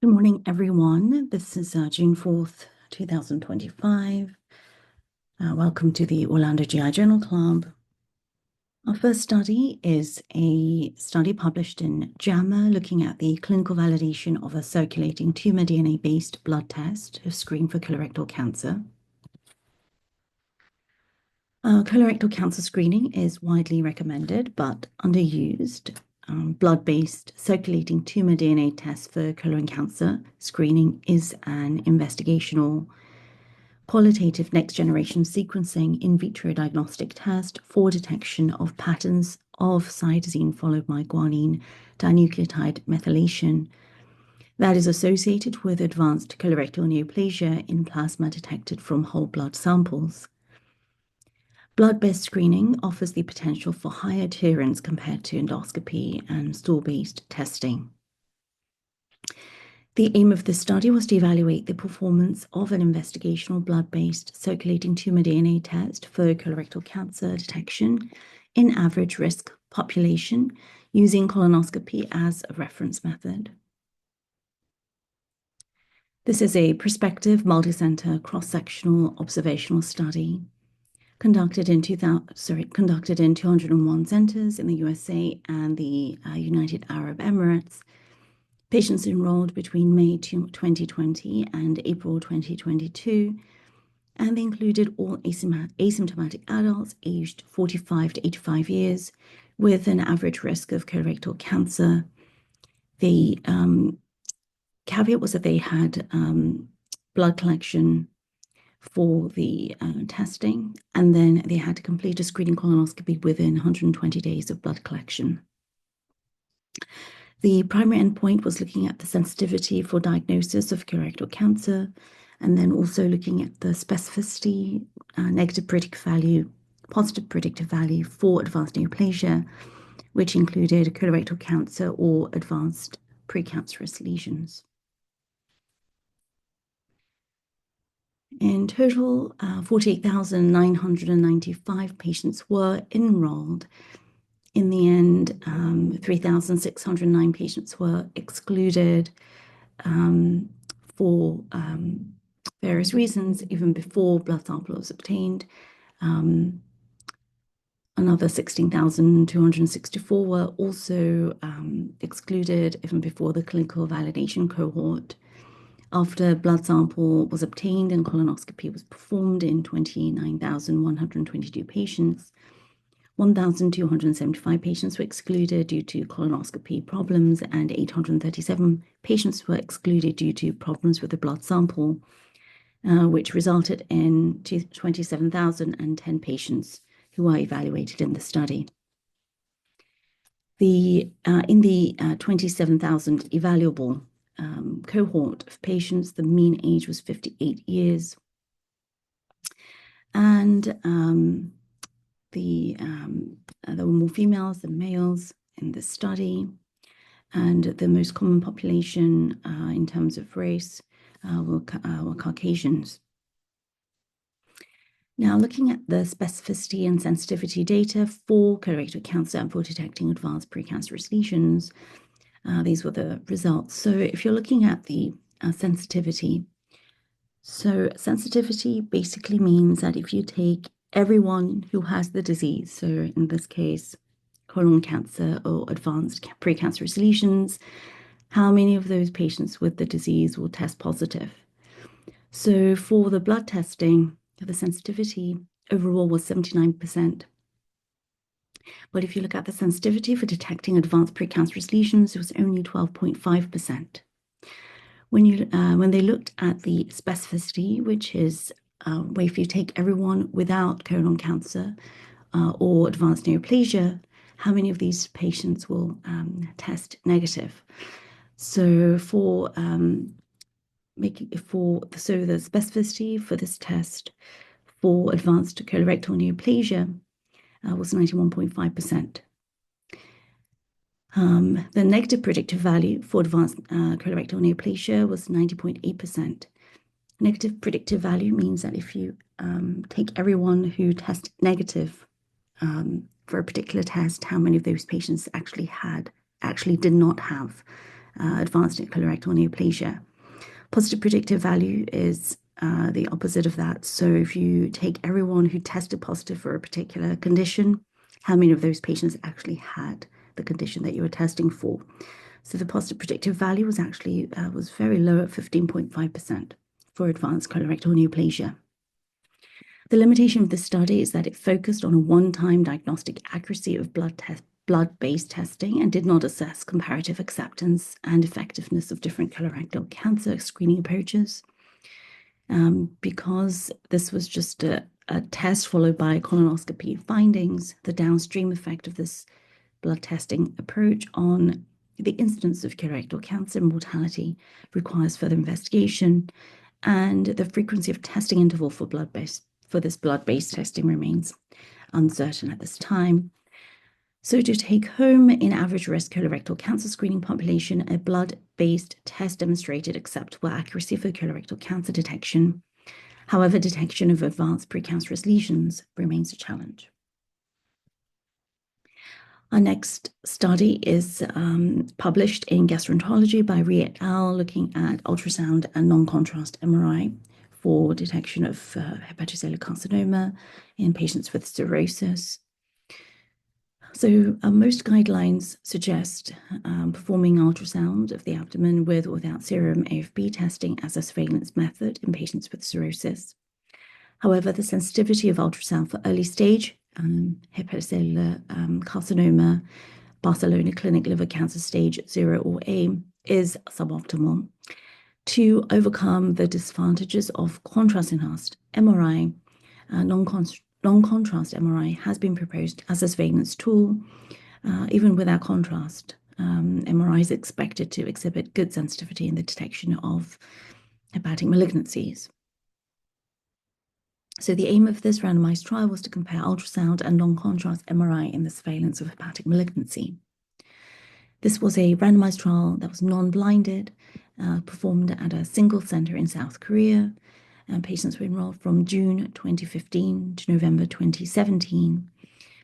Good morning, everyone. This is June 4th, 2025. Welcome to the Orlando GI Journal Club. Our first study is a study published in JAMA looking at the clinical validation of a circulating tumor DNA-based blood test to screen for colorectal cancer. Colorectal cancer screening is widely recommended but underused. Blood-based circulating tumor DNA test for colon cancer screening is an investigational qualitative next-generation sequencing in vitro diagnostic test for detection of patterns of cytosine followed by guanine dinucleotide methylation that is associated with advanced colorectal neoplasia in plasma detected from whole blood samples. Blood-based screening offers the potential for high adherence compared to endoscopy and stool-based testing. The aim of this study was to evaluate the performance of an investigational blood-based circulating tumor DNA test for colorectal cancer detection in average risk population using colonoscopy as a reference method. This is a prospective multi-center cross-sectional observational study conducted in 201 centers in the USA and the United Arab Emirates. Patients enrolled between May 2020 and April 2022, and they included all asymptomatic adults aged 45 to 85 years with an average risk of colorectal cancer. The caveat was that they had blood collection for the testing, and then they had to complete a screening colonoscopy within 120 days of blood collection. The primary endpoint was looking at the sensitivity for diagnosis of colorectal cancer, and then also looking at the specificity, negative predictive value, positive predictive value for advanced neoplasia, which included colorectal cancer or advanced precancerous lesions. In total, 48,995 patients were enrolled. In the end, 3,609 patients were excluded for various reasons, even before blood sample was obtained. Another 16,264 were also excluded even before the clinical validation cohort. After blood sample was obtained and colonoscopy was performed in 29,122 patients, 1,275 patients were excluded due to colonoscopy problems, and 837 patients were excluded due to problems with the blood sample, which resulted in 27,010 patients who were evaluated in the study. In the 27,000 evaluable cohort of patients, the mean age was 58 years, and there were more females than males in this study, and the most common population in terms of race were Caucasians. Now, looking at the specificity and sensitivity data for colorectal cancer and for detecting advanced precancerous lesions, these were the results. So if you're looking at the sensitivity, so sensitivity basically means that if you take everyone who has the disease, so in this case, colon cancer or advanced precancerous lesions, how many of those patients with the disease will test positive? So for the blood testing, the sensitivity overall was 79%. But if you look at the sensitivity for detecting advanced precancerous lesions, it was only 12.5%. When they looked at the specificity, which is where if you take everyone without colon cancer or advanced neoplasia, how many of these patients will test negative? So the specificity for this test for advanced colorectal neoplasia was 91.5%. The negative predictive value for advanced colorectal neoplasia was 90.8%. Negative predictive value means that if you take everyone who tests negative for a particular test, how many of those patients actually did not have advanced colorectal neoplasia. Positive predictive value is the opposite of that. So if you take everyone who tested positive for a particular condition, how many of those patients actually had the condition that you were testing for? So the positive predictive value was actually was very low at 15.5% for advanced colorectal neoplasia. The limitation of this study is that it focused on a one-time diagnostic accuracy of blood-based testing and did not assess comparative acceptance and effectiveness of different colorectal cancer screening approaches. Because this was just a test followed by colonoscopy findings, the downstream effect of this blood testing approach on the incidence of colorectal cancer mortality requires further investigation, and the frequency of testing interval for this blood-based testing remains uncertain at this time. So to take home, in average risk colorectal cancer screening population, a blood-based test demonstrated acceptable accuracy for colorectal cancer detection. However, detection of advanced precancerous lesions remains a challenge. Our next study is published in Gastroenterology by Rhee et al., looking at ultrasound and non-contrast MRI for detection of hepatocellular carcinoma in patients with cirrhosis. So most guidelines suggest performing ultrasound of the abdomen with or without serum AFP testing as a surveillance method in patients with cirrhosis. However, the sensitivity of ultrasound for early stage hepatocellular carcinoma, Barcelona Clinic liver cancer stage 0 or A, is suboptimal. To overcome the disadvantages of contrast-enhanced MRI, non-contrast MRI has been proposed as a surveillance tool. Even without contrast, MRI is expected to exhibit good sensitivity in the detection of hepatic malignancies. So the aim of this randomized trial was to compare ultrasound and non-contrast MRI in the surveillance of hepatic malignancy. This was a randomized trial that was non-blinded, performed at a single center in South Korea. Patients were enrolled from June 2015 to November 2017.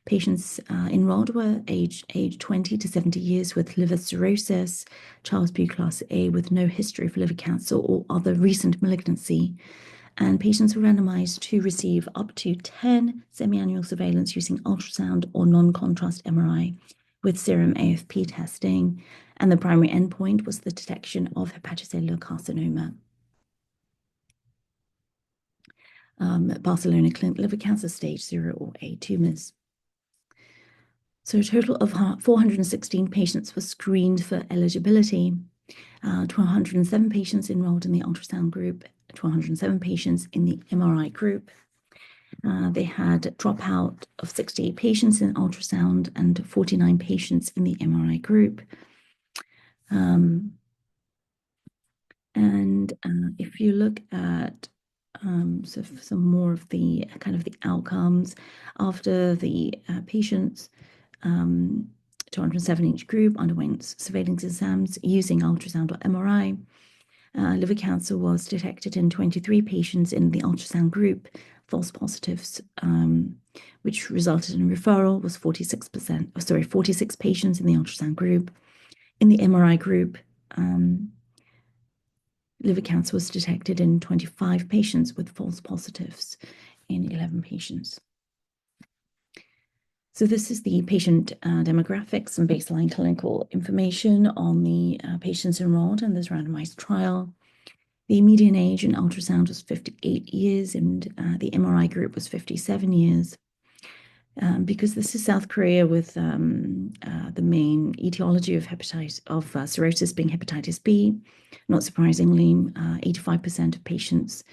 Patients enrolled were aged 20 to 70 years with liver cirrhosis, Child-Pugh class A with no history of liver cancer or other recent malignancy. And patients were randomized to receive up to 10 semi-annual surveillance using ultrasound or non-contrast MRI with serum AFP testing. And the primary endpoint was the detection of hepatocellular carcinoma. Barcelona Clinic liver cancer stage 0 or A tumors. So a total of 416 patients were screened for eligibility. 207 patients enrolled in the ultrasound group, 207 patients in the MRI group. They had a dropout of 68 patients in ultrasound and 49 patients in the MRI group. If you look at so some more of the kind of the outcomes after the patients, 207 in each group underwent surveillance exams using ultrasound or MRI. Liver cancer was detected in 23 patients in the ultrasound group. False positives, which resulted in referral, was 46 patients in the ultrasound group. In the MRI group, liver cancer was detected in 25 patients with false positives in 11 patients. So this is the patient demographics and baseline clinical information on the patients enrolled in this randomized trial. The median age in ultrasound was 58 years and the MRI group was 57 years. Because this is South Korea with the main etiology of cirrhosis being hepatitis B, not surprisingly, 85% of patients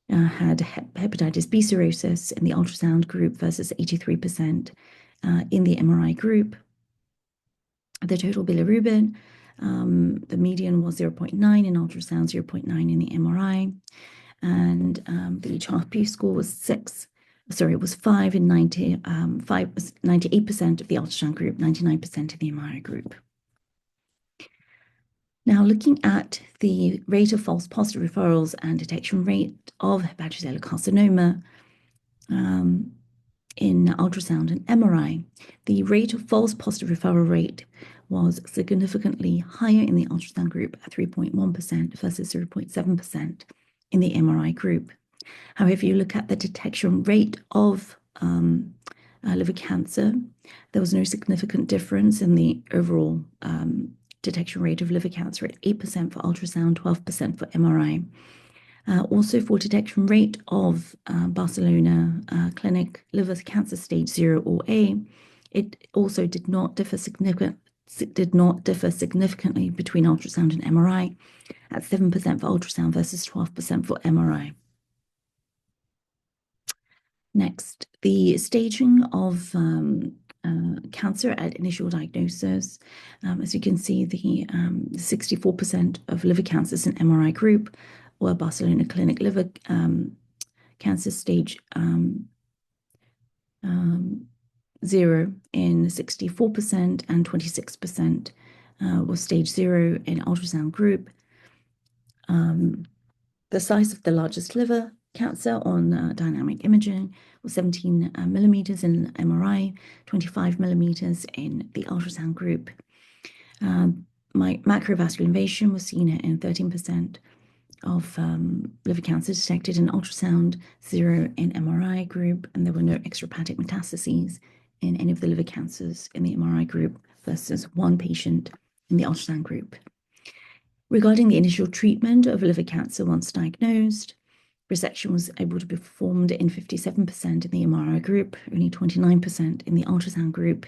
had hepatitis B cirrhosis in the ultrasound group versus 83% in the MRI group. The total bilirubin, the median was 0.9 in ultrasound, 0.9 in the MRI, and the Child-Pugh score was 5 in 98% of the ultrasound group, 99% of the MRI group. Now, looking at the rate of false positive referrals and detection rate of hepatocellular carcinoma in ultrasound and MRI, the rate of false positive referral rate was significantly higher in the ultrasound group at 3.1% versus 0.7% in the MRI group. However, if you look at the detection rate of liver cancer, there was no significant difference in the overall detection rate of liver cancer at 8% for ultrasound, 12% for MRI. Also for detection rate of Barcelona Clinic liver cancer stage 0 or A, it also did not differ significantly between ultrasound and MRI at 7% for ultrasound versus 12% for MRI. Next, the staging of cancer at initial diagnosis. As you can see, the 64% of liver cancers in MRI group were Barcelona Clinic liver cancer stage 0 in 64% and 26% was stage 0 in ultrasound group. The size of the largest liver cancer on dynamic imaging was 17 millimeters in MRI, 25 millimeters in the ultrasound group. Macrovascular invasion was seen in 13% of liver cancer detected in ultrasound, 0 in MRI group, and there were no extrahepatic metastases in any of the liver cancers in the MRI group versus 1 patient in the ultrasound group. Regarding the initial treatment of liver cancer once diagnosed, resection was able to be performed in 57% in the MRI group, only 29% in the ultrasound group,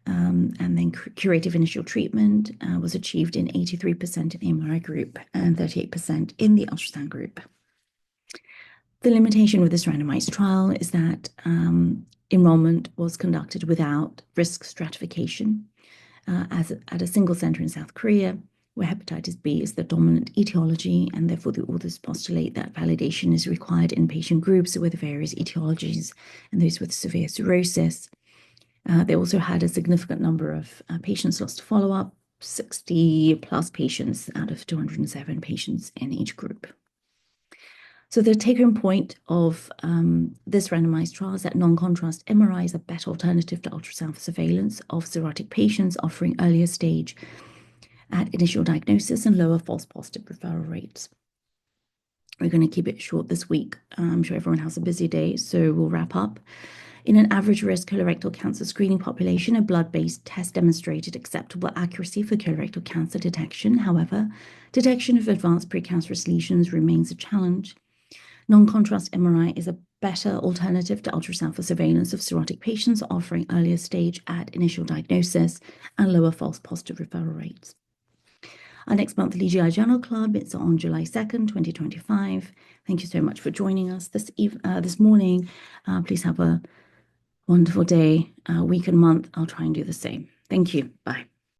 and then curative initial treatment was achieved in 83% in the MRI group and 38% in the ultrasound group. The limitation with this randomized trial is that enrollment was conducted without risk stratification at a single center in South Korea, where hepatitis B is the dominant etiology, and therefore the authors postulate that validation is required in patient groups with various etiologies and those with severe cirrhosis. They also had a significant number of patients lost to follow-up, 60 plus patients out of 207 patients in each group. So the take-home point of this randomized trial is that non-contrast MRI is a better alternative to ultrasound for surveillance of cirrhotic patients, offering earlier stage at initial diagnosis and lower false positive referral rates. We're going to keep it short this week. I'm sure everyone has a busy day, so we'll wrap up. In an average risk colorectal cancer screening population, a blood-based test demonstrated acceptable accuracy for colorectal cancer detection. However, detection of advanced precancerous lesions remains a challenge. Non-contrast MRI is a better alternative to ultrasound for surveillance of cirrhotic patients, offering earlier stage at initial diagnosis and lower false positive referral rates. Our next monthly GI Journal Club, it's on July 2nd, 2025. Thank you so much for joining us this morning. Please have a wonderful day, week and month. I'll try and do the same. Thank you. Bye.